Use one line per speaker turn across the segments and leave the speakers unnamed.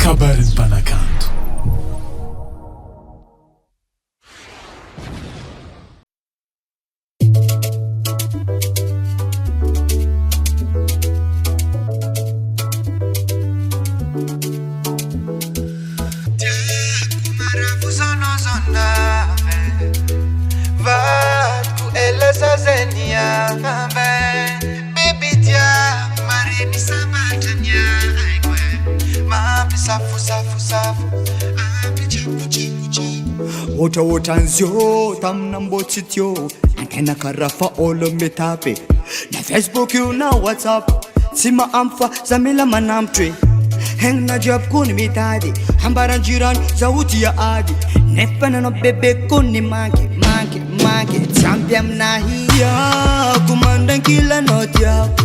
Kabaron'Ny Mpanakanto.
Vadiko Baby Tiako marini sambatanya Mapi safu safu safu Api chaku chaku chaku
Ota ota nzio tamna mbochityo Ankena karafa olo metape Na Facebook you na WhatsApp Sima amfa zamila manamtwe Heng na job kuni mitadi Hambara jirani zauti ya adi Nefana no bebe kuni manke Champion na hiya Kumandan kila no Tiako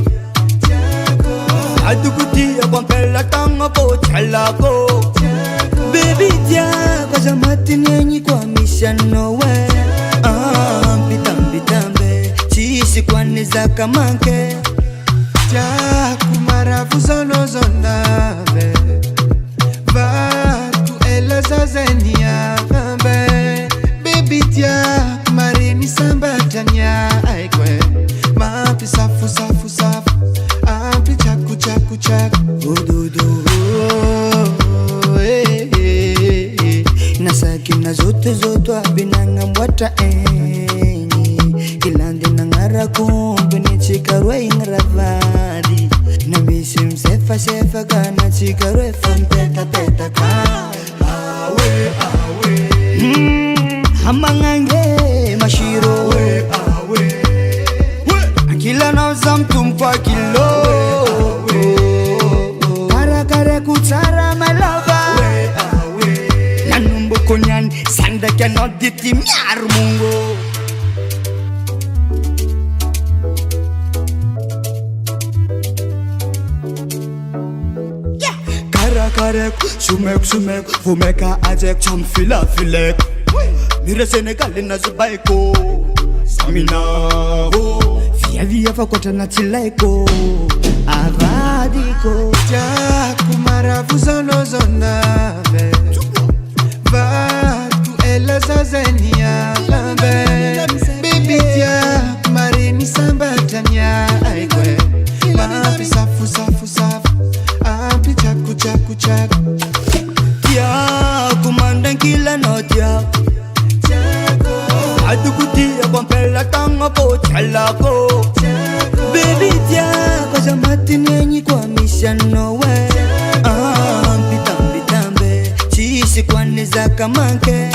Vadiko Tiako mpela tango po chalako Baby Tiako zamati nenyi kwa mishano we Bitambe Chisi kwa nizaka manke
Tiako marafu zono zondabe Vadiko Baby Tiako marini sambatanya Mapi safu safu safu Api chaku chaku chaku
Nasaki na zoto abinanga mwata enyi Kilande na ngara kumbi ni chikarwe ingravadi Na misi msefa kana chikarwe fanteta ka
Awe
Hamangange mashiro Akila na zamtumpa kilo Kare kutara malava Nanumbo konyan sanda kya diti miar mungo Kare sumek Fumeka ajek cham filek Mire Senegal na zubaiko Samina Via fakota na tilaiko Avadiko
Tiako marafu zono zondabe Vadiko Baby Tiako marini sambatanya Mapi safu safu safu Api chaku chaku chaku
Tiako mandan kila no Tiako Vadiko Tiako mpela tango po chalako Baby Tiako zamati nenyi kwa mishano we Bitambe Chisi kwa nizaka manke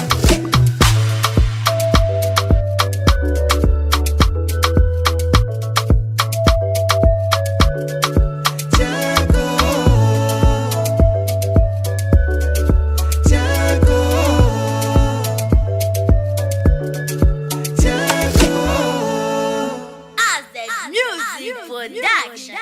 Music production.